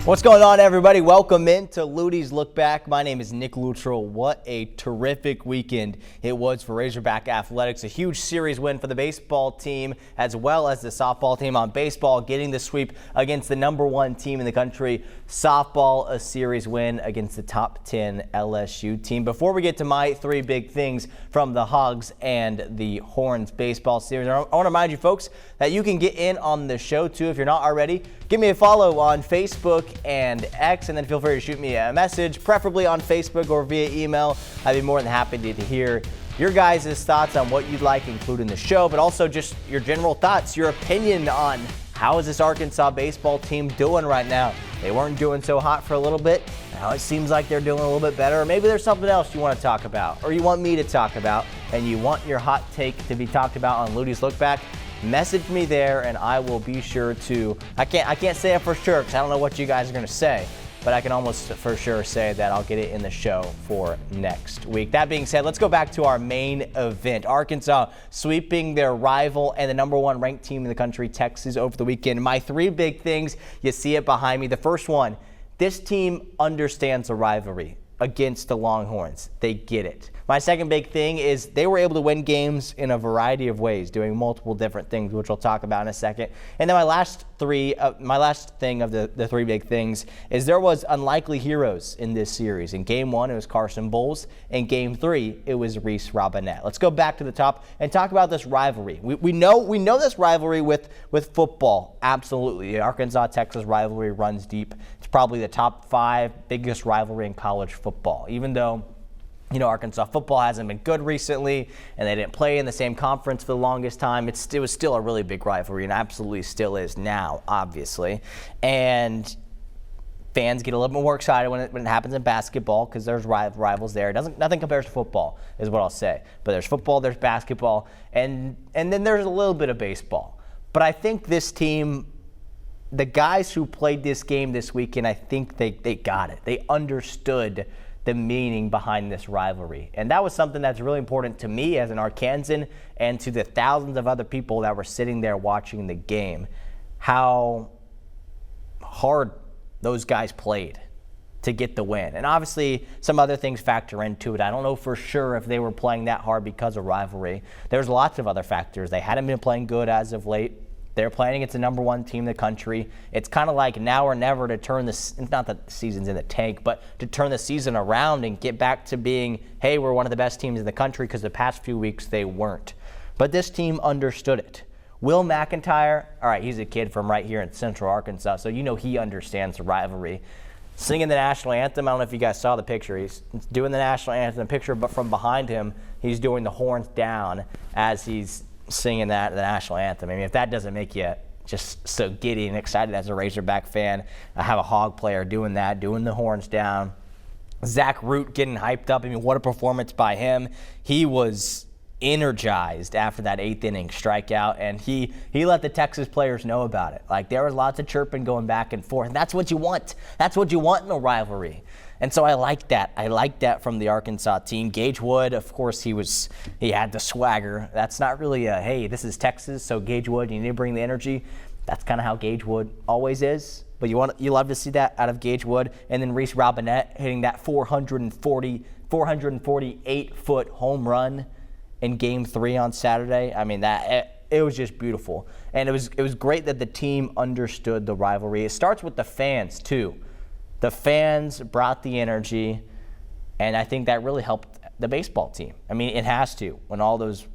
What's going on, everybody? Welcome into Luttie's Look Back. My name is Nick Luttrell. What a terrific weekend it was for Razorback Athletics. A huge series win for the baseball team as well as the softball team on baseball, getting the sweep against the #1 team in the country. Softball, a series win against the top 10 LSU team. Before we get to my three big things from the Hogs and the Horns baseball series, I want to remind you folks that you can get in on the show too if you're not already. Give me a follow on Facebook and X, and then feel free to shoot me a message, preferably on Facebook or via email. I'd be more than happy to hear your guys' thoughts on what you'd like included in the show, but also just your general thoughts, your opinion on how is this Arkansas baseball team doing right now. They weren't doing so hot for a little bit. Now it seems like they're doing a little bit better. Or maybe there's something else you want to talk about, or you want me to talk about, and you want your hot take to be talked about on Luttie's Look Back. Message me there, and I will be sure to. I can't say it for sure because I don't know what you guys are going to say, but I can almost for sure say that I'll get it in the show for next week. That being said, let's go back to our main event. Arkansas sweeping their rival and the #1 ranked team in the country, Texas, over the weekend. My three big things, you see it behind me. The first one, this team understands the rivalry against the Longhorns. They get it. My second big thing is they were able to win games in a variety of ways, doing multiple different things, which we'll talk about in a second. And then my last thing of the three big things is there was unlikely heroes in this series. In Game 1, it was Carson Bowles. In Game 3, it was Reese Robinette. Let's go back to the top and talk about this rivalry. We know this rivalry with football. Absolutely. The Arkansas-Texas rivalry runs deep. It's probably the top 5 biggest rivalry in college football, even though Arkansas football hasn't been good recently, and they didn't play in the same conference for the longest time. It was still a really big rivalry, and absolutely still is now, obviously. And fans get a little bit more excited when it happens in basketball because there's rivals there. Nothing compares to football, is what I'll say. But there's football, there's basketball, and then there's a little bit of baseball. But I think this team, the guys who played this game this weekend, I think they got it. They understood the meaning behind this rivalry. And that was something that's really important to me as an Arkansan and to the thousands of other people that were sitting there watching the game, how hard those guys played to get the win. And obviously some other things factor into it. I don't know for sure if they were playing that hard because of rivalry. There's lots of other factors. They hadn't been playing good as of late. They're playing against the #1 team in the country. It's kind of like now or never to turn this, not that the season's in the tank, but to turn the season around and get back to being, hey, we're one of the best teams in the country, because the past few weeks they weren't. But this team understood it. Will McIntyre, all right, he's a kid from right here in Central Arkansas, so he understands the rivalry. Singing the national anthem, I don't know if you guys saw the picture. He's doing the national anthem picture, but from behind him, he's doing the horns down as he's singing the national anthem. I mean, if that doesn't make you just so giddy and excited as a Razorback fan, I have a Hog player doing that, doing the horns down. Zach Root getting hyped up. I mean, what a performance by him. He was energized after that 8th inning strikeout, and he let the Texas players know about it. Like, there was lots of chirping going back and forth, and that's what you want. That's what you want in a rivalry. And so I like that. I like that from the Arkansas team. Gage Wood, of course, he had the swagger. That's not really a, hey, this is Texas, so Gage Wood, you need to bring the energy. That's kind of how Gage Wood always is. But you love to see that out of Gage Wood. And then Reese Robinette hitting that 448-foot home run in Game 3 on Saturday. I mean, it was just beautiful. And it was great that the team understood the rivalry. It starts with the fans, too. The fans brought the energy, and I think that really helped the baseball team. I mean, it has to when all those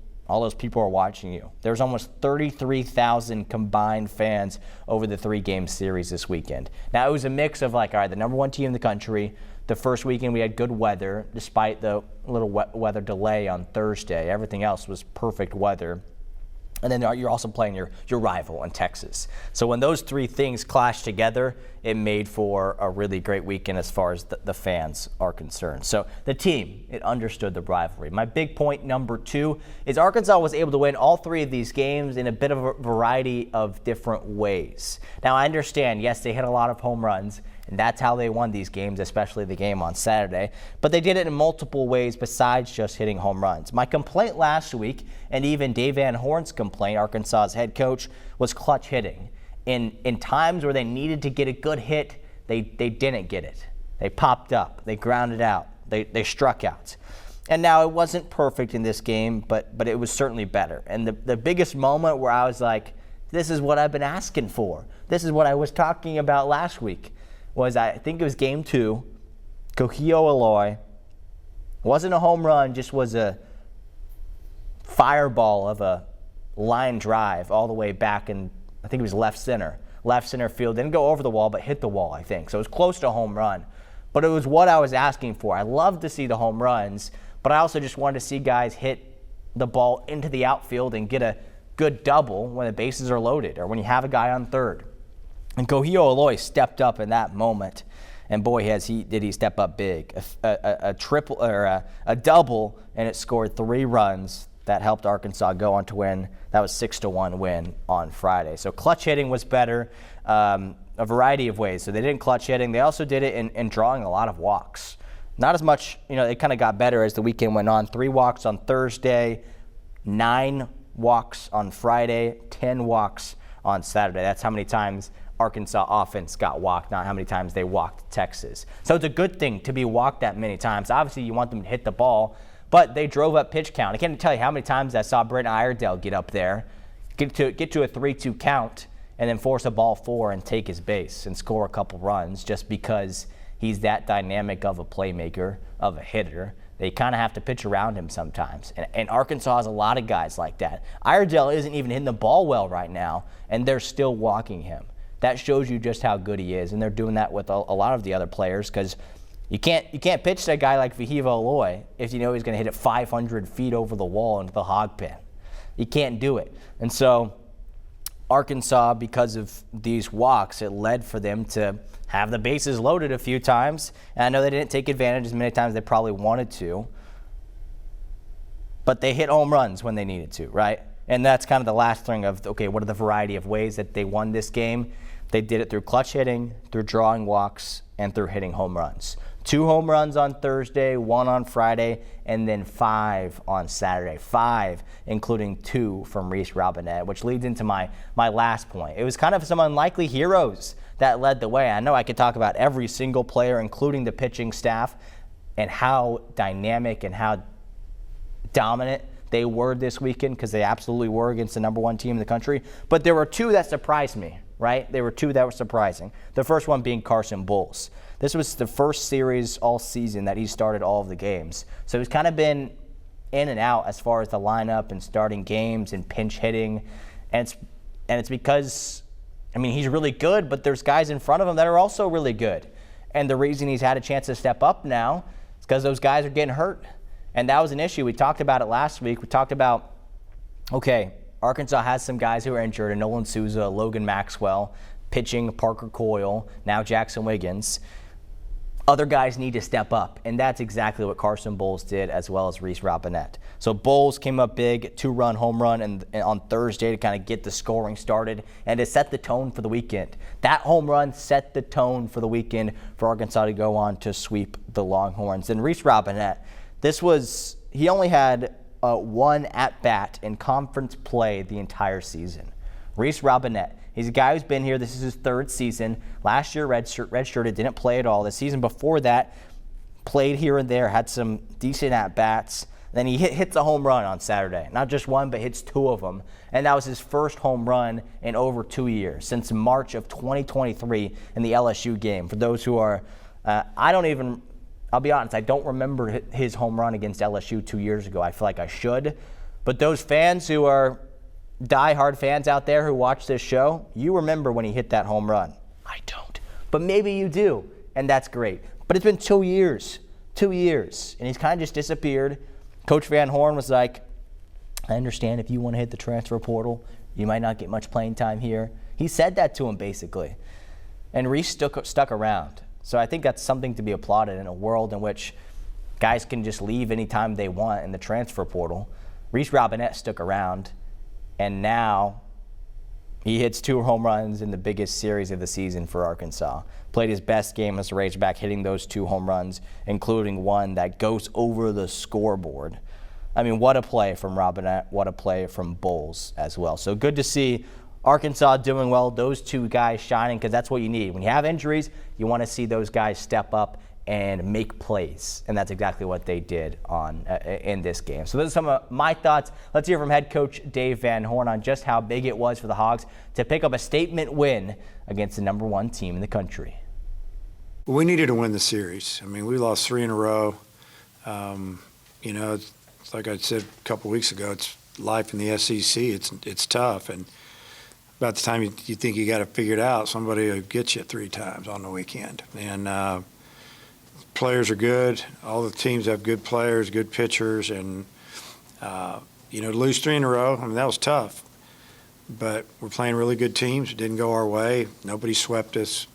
people are watching you. There's almost 33,000 combined fans over the 3-game series this weekend. Now, it was a mix of like, all right, the #1 team in the country. The first weekend we had good weather, despite the little weather delay on Thursday. Everything else was perfect weather. And then you're also playing your rival in Texas. So when those three things clash together, it made for a really great weekend as far as the fans are concerned. So the team, it understood the rivalry. My big point number 2 is Arkansas was able to win all 3 of these games in a bit of a variety of different ways. Now, I understand, yes, they hit a lot of home runs, and that's how they won these games, especially the game on Saturday. But they did it in multiple ways besides just hitting home runs. My complaint last week, and even Dave Van Horn's complaint, Arkansas's head coach, was clutch hitting. In times where they needed to get a good hit, they didn't get it. They popped up. They grounded out. They struck out. And now it wasn't perfect in this game, but it was certainly better. And the biggest moment where I was like, this is what I've been asking for. This is what I was talking about last week. Was I think it was game 2. Kohio Aloy wasn't a home run, just was a fireball of a line drive all the way back in, I think it was left center field. Didn't go over the wall, but hit the wall, I think. So it was close to a home run. But it was what I was asking for. I love to see the home runs, but I also just wanted to see guys hit the ball into the outfield and get a good double when the bases are loaded or when you have a guy on third. And Kohio Aloy stepped up in that moment, and boy, did he step up big. A triple or a double, and it scored 3 runs that helped Arkansas go on to win. That was 6-1 win on Friday. So clutch hitting was better, a variety of ways. So they didn't clutch hitting. They also did it in drawing a lot of walks. Not as much, it kind of got better as the weekend went on. 3 walks on Thursday, 9 walks on Friday, 10 walks on Saturday. That's how many times Arkansas offense got walked, not how many times they walked Texas. So it's a good thing to be walked that many times. Obviously, you want them to hit the ball, but they drove up pitch count. I can't tell you how many times I saw Brent Iredale get up there, get to a 3-2 count, and then force a ball 4 and take his base and score a couple runs just because he's that dynamic of a playmaker, of a hitter. They kind of have to pitch around him sometimes. And Arkansas has a lot of guys like that. Iredale isn't even hitting the ball well right now, and they're still walking him. That shows you just how good he is, and they're doing that with a lot of the other players because you can't pitch to a guy like Kohio Aloy if you know he's going to hit it 500 feet over the wall into the hog pen. You can't do it. And so Arkansas, because of these walks, it led for them to have the bases loaded a few times. And I know they didn't take advantage as many times as they probably wanted to, but they hit home runs when they needed to, right? And that's kind of the last thing of, okay, what are the variety of ways that they won this game? They did it through clutch hitting, through drawing walks, and through hitting home runs. 2 home runs on Thursday, 1 on Friday, and then 5 on Saturday. 5, including 2 from Reese Robinette, which leads into my last point. It was kind of some unlikely heroes that led the way. I know I could talk about every single player, including the pitching staff, and how dynamic and how dominant they were this weekend, because they absolutely were against the number 1 team in the country. But there were 2 that surprised me, right? There were 2 that were surprising. The first one being Carson Bowles. This was the first series all season that he started all of the games. So he's kind of been in and out as far as the lineup and starting games and pinch hitting. And it's because, he's really good, but there's guys in front of him that are also really good. And the reason he's had a chance to step up now is because those guys are getting hurt. And that was an issue. We talked about it last week. We talked about, okay, Arkansas has some guys who are injured, and Nolan Souza, Logan Maxwell, pitching Parker Coyle, now Jackson Wiggins. Other guys need to step up, and that's exactly what Carson Bowles did, as well as Reese Robinette. So Bowles came up big, 2-run home run and on Thursday to kind of get the scoring started and to set the tone for the weekend. That home run set the tone for the weekend for Arkansas to go on to sweep the Longhorns. And Reese Robinette, he only had 1 at-bat in conference play the entire season. Reese Robinette. He's a guy who's been here. This is his 3rd season. Last year, redshirted, didn't play at all. The season before that, played here and there, had some decent at-bats. Then he hits a home run on Saturday. Not just 1, but hits 2 of them. And that was his first home run in over 2 years, since March of 2023 in the LSU game. For those who are, I'll be honest, I don't remember his home run against LSU 2 years ago. I feel like I should. But those fans who are die-hard fans out there who watch this show, you remember when he hit that home run. I don't. But maybe you do, and that's great. But it's been 2 years. 2 years. And he's kind of just disappeared. Coach Van Horn was like, I understand if you want to hit the transfer portal, you might not get much playing time here. He said that to him, basically. And Reese stuck around. So I think that's something to be applauded in a world in which guys can just leave anytime they want in the transfer portal. Reese Robinette stuck around. And now he hits 2 home runs in the biggest series of the season for Arkansas. Played his best game as a Razorback, hitting those 2 home runs, including one that goes over the scoreboard. What a play from Robinette. What a play from Bowles as well. So good to see Arkansas doing well, those two guys shining, because that's what you need. When you have injuries, you want to see those guys step up and make plays, and that's exactly what they did in this game. So those are some of my thoughts. Let's hear from head coach Dave Van Horn on just how big it was for the Hogs to pick up a statement win against the #1 team in the country. We needed to win the series. I mean, we lost 3 in a row. It's like I said a couple weeks ago, it's life in the SEC. It's tough, and about the time you think you got it figured out, somebody will get you 3 times on the weekend. And players are good. All the teams have good players, good pitchers, and to lose 3 in a row, I mean, that was tough. But we're playing really good teams. It didn't go our way. Nobody swept us.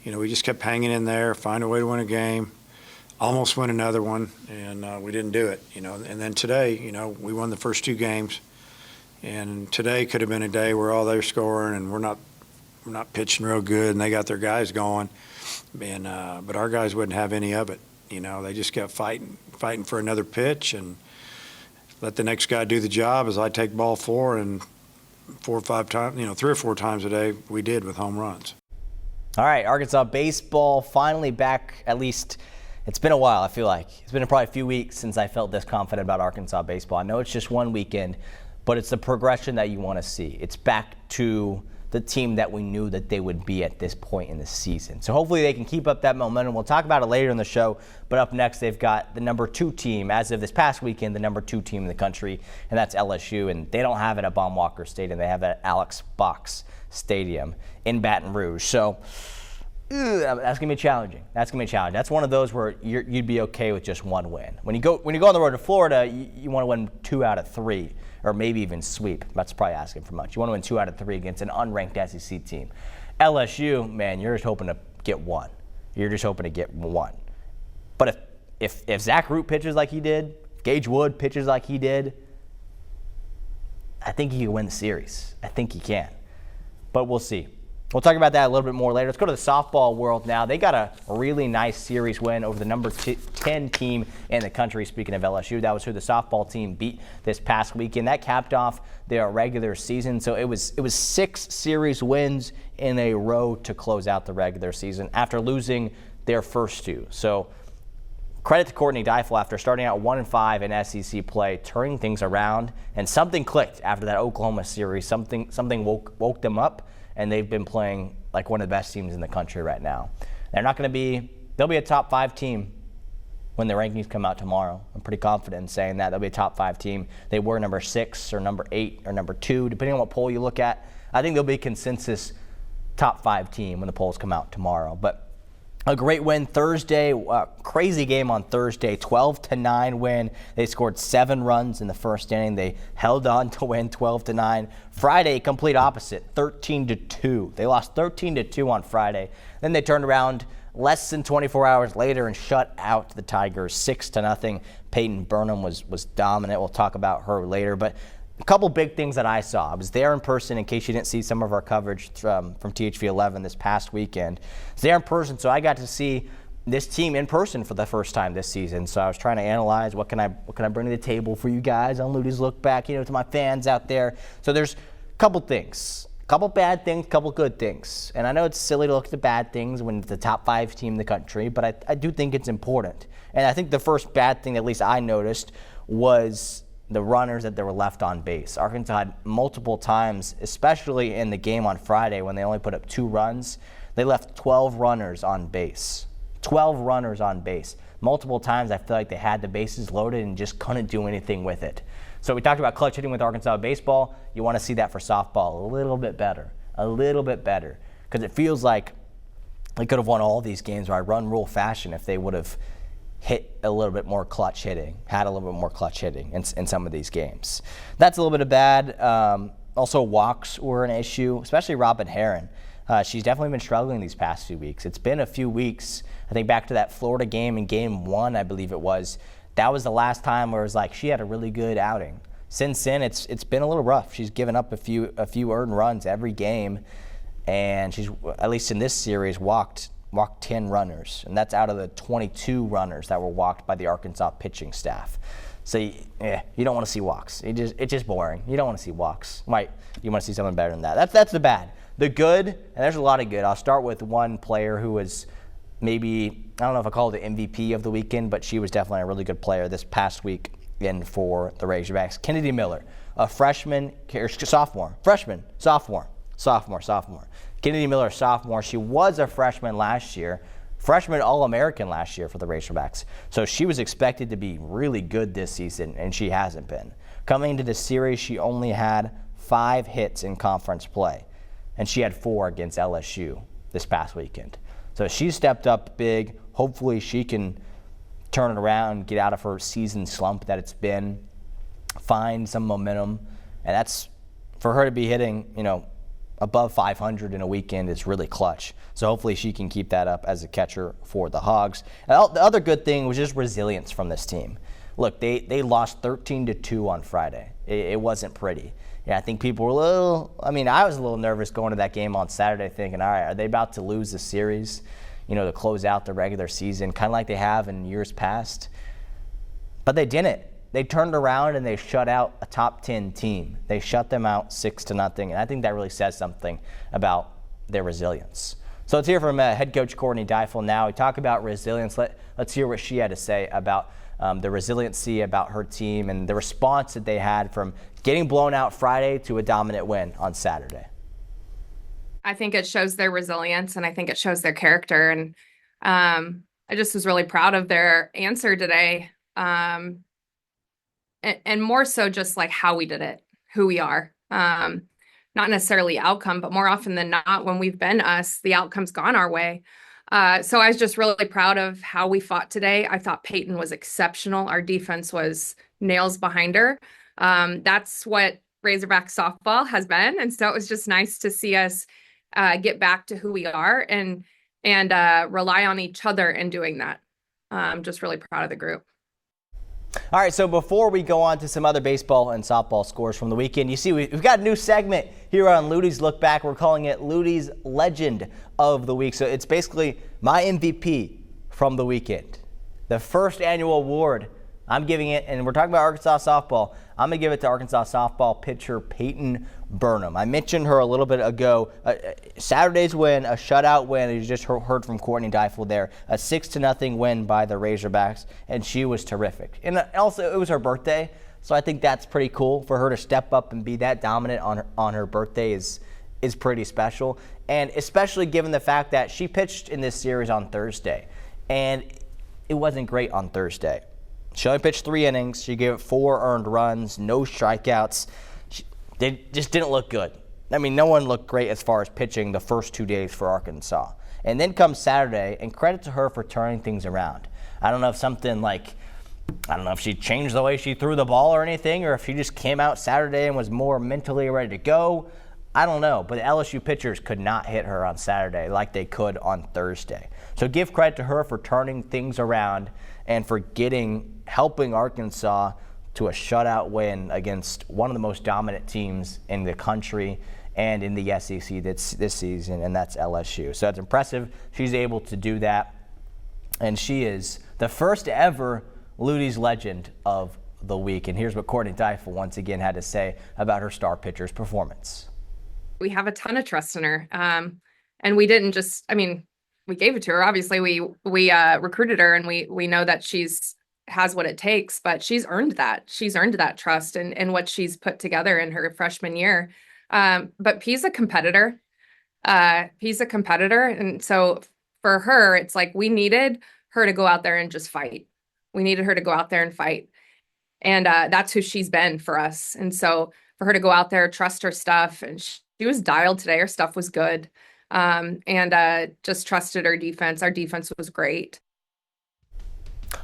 We just kept hanging in there, find a way to win a game, almost win another one, and we didn't do it. And then today, we won the first 2 games, and today could have been a day where all they're scoring and we're not pitching real good, and they got their guys going. But our guys wouldn't have any of it. They just kept fighting for another pitch and let the next guy do the job as I take ball 4, and 4 or 5 times, 3 or 4 times a day we did with home runs. All right, Arkansas baseball finally back. At least it's been a while, I feel like. It's been probably a few weeks since I felt this confident about Arkansas baseball. I know it's just one weekend, but it's the progression that you want to see. It's back to the team that we knew that they would be at this point in the season. So hopefully they can keep up that momentum. We'll talk about it later in the show, but up next they've got the #2 team, as of this past weekend, the #2 team in the country, and that's LSU, and they don't have it at Baum-Walker Stadium. They have it at Alex Box Stadium in Baton Rouge. So that's going to be challenging. That's one of those where you'd be okay with just 1 win. When you go on the road to Florida, you want to win 2 out of 3. Or maybe even sweep. That's probably asking for much. You want to win 2 out of 3 against an unranked SEC team. LSU, man, you're just hoping to get 1. But if Zach Root pitches like he did, if Gage Wood pitches like he did, I think he can win the series. I think he can. But we'll see. We'll talk about that a little bit more later. Let's go to the softball world now. They got a really nice series win over the #10 team in the country. Speaking of LSU, that was who the softball team beat this past weekend. That capped off their regular season. So it was 6 series wins in a row to close out the regular season after losing their first 2. So credit to Courtney Deifel after starting out 1-5 in SEC play, turning things around, and something clicked after that Oklahoma series. Something woke them up. And they've been playing like one of the best teams in the country right now. They'll be a top 5 team when the rankings come out tomorrow. I'm pretty confident in saying that. They'll be a top 5 team. They were number 6 or number 8 or number 2, depending on what poll you look at. I think they'll be a consensus top 5 team when the polls come out tomorrow. But a great win Thursday, crazy game on Thursday, 12-9 win. They scored 7 runs in the first inning. They held on to win 12-9. Friday, complete opposite, 13-2. They lost 13-2 on Friday. Then they turned around less than 24 hours later and shut out the Tigers 6-0. Peyton Burnham was dominant. We'll talk about her later. But a couple big things that I saw. I was there in person, in case you didn't see some of our coverage from THV 11 this past weekend. I was there in person, so I got to see this team in person for the first time this season. So I was trying to analyze what can I bring to the table for you guys on Luttie's Look Back, to my fans out there. So there's a couple things. Couple bad things, couple good things. And I know it's silly to look at the bad things when it's the top 5 team in the country, but I do think it's important. And I think the first bad thing, at least I noticed, was the runners that they were left on base. Arkansas had multiple times, especially in the game on Friday when they only put up 2 runs, they left 12 runners on base. 12 runners on base. Multiple times I feel like they had the bases loaded and just couldn't do anything with it. So we talked about clutch hitting with Arkansas baseball. You want to see that for softball a little bit better, because it feels like they could have won all these games by run rule fashion if they would have hit a little bit more clutch hitting, had a little bit more clutch hitting in some of these games. That's a little bit of bad. Also, walks were an issue, especially Robin Herron. She's definitely been struggling these past few weeks. It's been a few weeks. I think back to that Florida game in Game 1, I believe it was. That was the last time where it was like she had a really good outing. Since then, it's been a little rough. She's given up a few earned runs every game, and she's, at least in this series, walked 10 runners, and that's out of the 22 runners that were walked by the Arkansas pitching staff. So you don't want to see walks. It's just boring. You don't want to see walks. You want to see something better than that. That's the bad. The good, and there's a lot of good. I'll start with one player who was maybe, I don't know if I call it the MVP of the weekend, but she was definitely a really good player this past week for the Razorbacks. Kennedy Miller, a sophomore. Kennedy Miller, sophomore. She was a freshman last year. Freshman All-American last year for the Razorbacks. So she was expected to be really good this season, and she hasn't been. Coming into the series, she only had 5 hits in conference play, and she had 4 against LSU this past weekend. So she stepped up big. Hopefully she can turn it around, get out of her season slump that it's been, find some momentum, and that's for her to be hitting, above 500 in a weekend is really clutch. So hopefully she can keep that up as a catcher for the Hogs. And the other good thing was just resilience from this team. Look, they lost 13-2 on Friday. It wasn't pretty. Yeah, I think people were I was a little nervous going to that game on Saturday thinking, all right, are they about to lose the series, to close out the regular season, kind of like they have in years past? But they didn't. They turned around and they shut out a top 10 team. They shut them out 6-0, and I think that really says something about their resilience. So let's hear from head coach Courtney Deifel now. We talk about resilience. Let's hear what she had to say about the resiliency about her team and the response that they had from getting blown out Friday to a dominant win on Saturday. I think it shows their resilience, and I think it shows their character. And I just was really proud of their answer today. And more so just like how we did it, who we are. Not necessarily outcome, but more often than not, when we've been us, the outcome's gone our way. So I was just really proud of how we fought today. I thought Peyton was exceptional. Our defense was nails behind her. That's what Razorback softball has been. And so it was just nice to see us get back to who we are and rely on each other in doing that. I'm just really proud of the group. All right, so before we go on to some other baseball and softball scores from the weekend, you see we've got a new segment here on Luttie's Look Back. We're calling it Luttie's Legend of the Week. So it's basically my MVP from the weekend. The first annual award, I'm giving it, and we're talking about Arkansas softball. I'm going to give it to Arkansas softball pitcher Peyton Burnham. I mentioned her a little bit ago. Saturday's win, a shutout win. You just heard from Courtney Deifel there. A 6-0 win by the Razorbacks, and she was terrific. And also, it was her birthday, so I think that's pretty cool for her to step up and be that dominant on her birthday is pretty special. And especially given the fact that she pitched in this series on Thursday, and it wasn't great on Thursday. She only pitched 3 innings. She gave it 4 earned runs, no strikeouts. They just didn't look good. I mean, no one looked great as far as pitching the first 2 days for Arkansas. And then comes Saturday, and credit to her for turning things around. I don't know if she changed the way she threw the ball or anything, or if she just came out Saturday and was more mentally ready to go. I don't know, but the LSU pitchers could not hit her on Saturday like they could on Thursday. So give credit to her for turning things around and for helping Arkansas to a shutout win against one of the most dominant teams in the country and in the SEC this season, and that's LSU. So it's impressive. She's able to do that, and she is the first ever Luttie's Legend of the Week. And here's what Courtney Deifel once again had to say about her star pitcher's performance. We have a ton of trust in her. And we didn't just, we gave it to her. Obviously, we recruited her, and we know that has what it takes, but she's earned that. She's earned that trust and what she's put together in her freshman year. But P's a competitor. And so for her, it's like we needed her to go out there and just fight. We needed her to go out there and fight. And that's who she's been for us. And so for her to go out there, trust her stuff, and she was dialed today. Her stuff was good. And just trusted our defense. Our defense was great.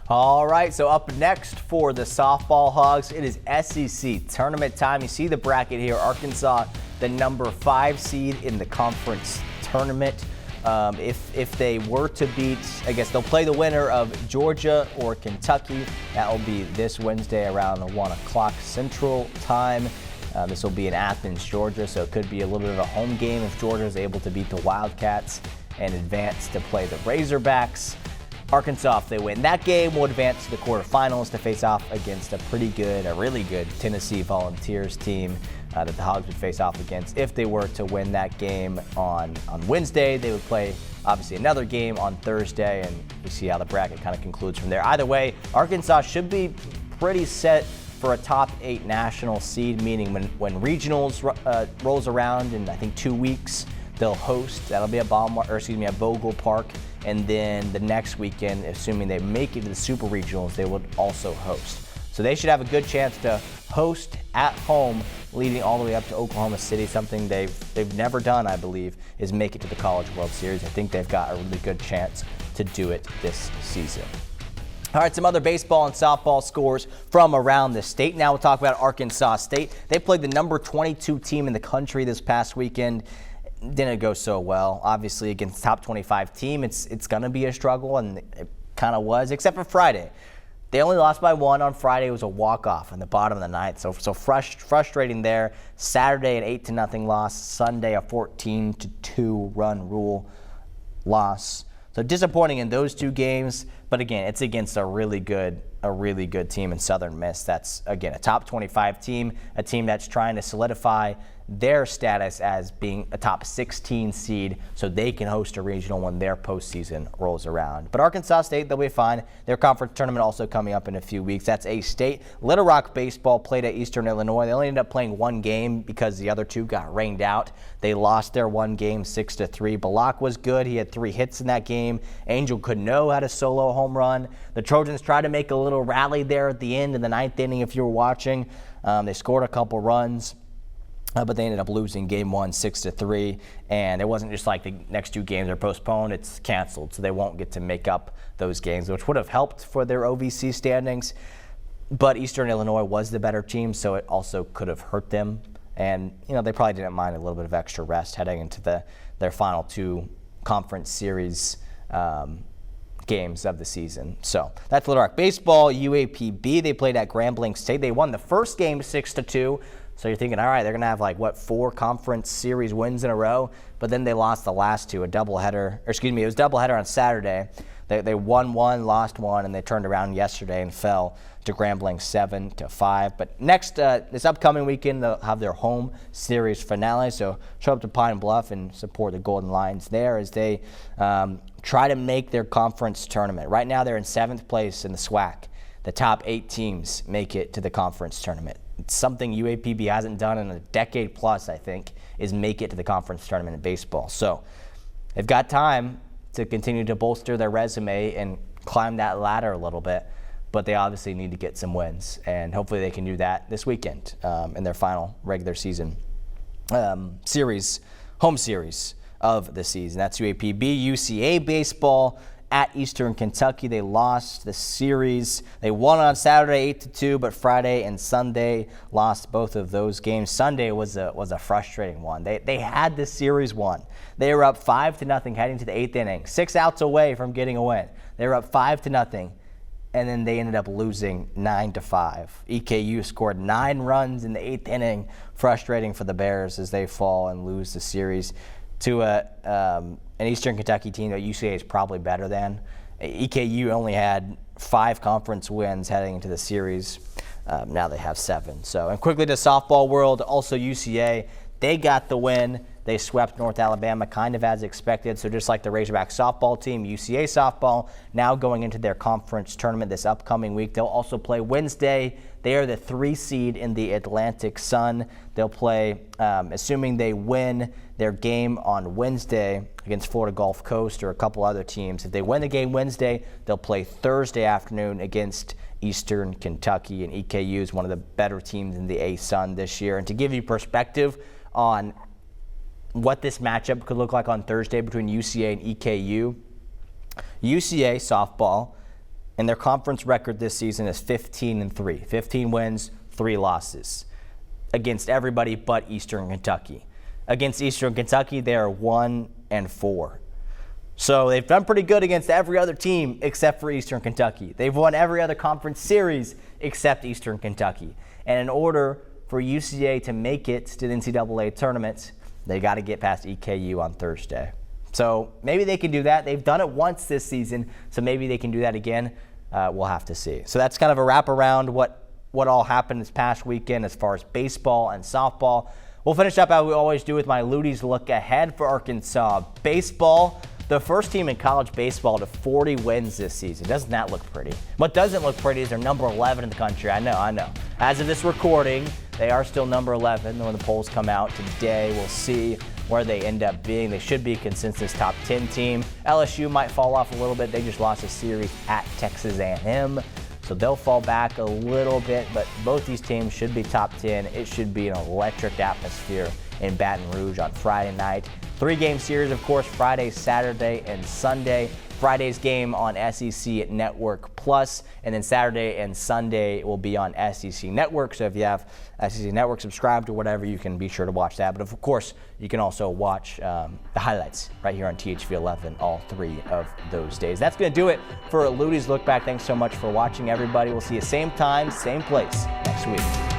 All right, so up next for the softball Hogs, it is SEC tournament time. You see the bracket here. Arkansas, the number 5 seed in the conference tournament. If they were to beat, I guess they'll play the winner of Georgia or Kentucky. That will be this Wednesday around 1 o'clock Central Time. This will be in Athens, Georgia, so it could be a little bit of a home game if Georgia is able to beat the Wildcats and advance to play the Razorbacks. Arkansas, if they win that game, will advance to the quarterfinals to face off against a really good Tennessee Volunteers team that the Hogs would face off against. If they were to win that game on Wednesday, they would play obviously another game on Thursday, and we see how the bracket kind of concludes from there. Either way, Arkansas should be pretty set for a top 8 national seed, meaning when regionals rolls around in, I think, 2 weeks, they'll host. That'll be at Bogle Park. And then the next weekend, assuming they make it to the Super Regionals, they would also host. So they should have a good chance to host at home, leading all the way up to Oklahoma City. Something they've never done, I believe, is make it to the College World Series. I think they've got a really good chance to do it this season. All right, some other baseball and softball scores from around the state. Now we'll talk about Arkansas State. They played the number 22 team in the country this past weekend. Didn't go so well. Obviously, against the top 25 team, it's going to be a struggle, and it kind of was, except for Friday. They only lost by 1 on Friday. It was a walk-off in the bottom of the ninth, so frustrating there. Saturday, an 8-0 loss. Sunday, a 14-2 run rule loss. So disappointing in those 2 games, but again, it's against a really good team in Southern Miss. That's, again, a top 25 team, a team that's trying to solidify their status as being a top 16 seed so they can host a regional when their postseason rolls around. But Arkansas State, they'll be fine. Their conference tournament also coming up in a few weeks. That's A-State. Little Rock baseball played at Eastern Illinois. They only ended up playing 1 game because the other 2 got rained out. They lost their 1 game 6-3. Balak was good. He had 3 hits in that game. Angel Cano had a solo home run. The Trojans tried to make a little rally there at the end in the 9th inning if you were watching. They scored a couple runs. But they ended up losing game 1 6-3, and it wasn't just like the next 2 games are postponed, it's canceled, so they won't get to make up those games, which would have helped for their OVC standings. But Eastern Illinois was the better team, so it also could have hurt them. And they probably didn't mind a little bit of extra rest heading into their final 2 conference series games of the season. So that's Little Rock baseball. UAPB, they played at Grambling State. They won the first game 6-2. So you're thinking, all right, they're going to have 4 conference series wins in a row, but then they lost the last 2, it was doubleheader on Saturday. They won 1, lost 1, and they turned around yesterday and fell to Grambling 7-5. But next, this upcoming weekend, they'll have their home series finale. So show up to Pine Bluff and support the Golden Lions there as they try to make their conference tournament. Right now, they're in 7th place in the SWAC. The top 8 teams make it to the conference tournament. It's something UAPB hasn't done in a decade plus, I think, is make it to the conference tournament in baseball. So they've got time to continue to bolster their resume and climb that ladder a little bit, but they obviously need to get some wins, and hopefully they can do that this weekend in their final regular season home series of the season. That's UAPB. UCA baseball at Eastern Kentucky. They lost the series. They won on Saturday 8-2, but Friday and Sunday lost both of those games. Sunday was a frustrating one. They had this series won. They were up 5-0 heading to the 8th inning, 6 outs away from getting a win. They were up 5-0, and then they ended up losing 9-5. EKU scored 9 runs in the 8th inning. Frustrating for the Bears as they fall and lose the series to an Eastern Kentucky team that UCA is probably better than. EKU only had 5 conference wins heading into the series. Now they have 7. So, and quickly to softball world, also UCA, they got the win. They swept North Alabama kind of as expected. So just like the Razorback softball team, UCA softball now going into their conference tournament this upcoming week. They'll also play Wednesday. They are the 3 seed in the Atlantic Sun. They'll play, assuming they win their game on Wednesday against Florida Gulf Coast or a couple other teams. If they win the game Wednesday, they'll play Thursday afternoon against Eastern Kentucky, and EKU is one of the better teams in the A-Sun this year. And to give you perspective on what this matchup could look like on Thursday between UCA and EKU, UCA softball and their conference record this season is 15-3. 15 wins, 3 losses against everybody but Eastern Kentucky. Against Eastern Kentucky, they are 1-4. So they've done pretty good against every other team except for Eastern Kentucky. They've won every other conference series except Eastern Kentucky. And in order for UCA to make it to the NCAA tournament, they got to get past EKU on Thursday. So maybe they can do that. They've done it once this season, so maybe they can do that again. We'll have to see. So that's kind of a wrap around what all happened this past weekend as far as baseball and softball. We'll finish up as we always do with my Lutties look ahead for Arkansas baseball. The first team in college baseball to 40 wins this season. Doesn't that look pretty? What doesn't look pretty is they're number 11 in the country. I know. As of this recording, they are still number 11. When the polls come out today, we'll see where they end up being. They should be a consensus top 10 team. LSU might fall off a little bit. They just lost a series at Texas A&M. So they'll fall back a little bit, but both these teams should be top 10. It should be an electric atmosphere in Baton Rouge on Friday night. 3-game series, of course, Friday, Saturday, and Sunday. Friday's game on SEC Network Plus, and then Saturday and Sunday will be on SEC Network. So if you have SEC Network subscribed or whatever, you can be sure to watch that. But of course, you can also watch the highlights right here on THV 11 all 3 of those days. That's going to do it for Lutties Look Back. Thanks so much for watching, everybody. We'll see you same time, same place next week.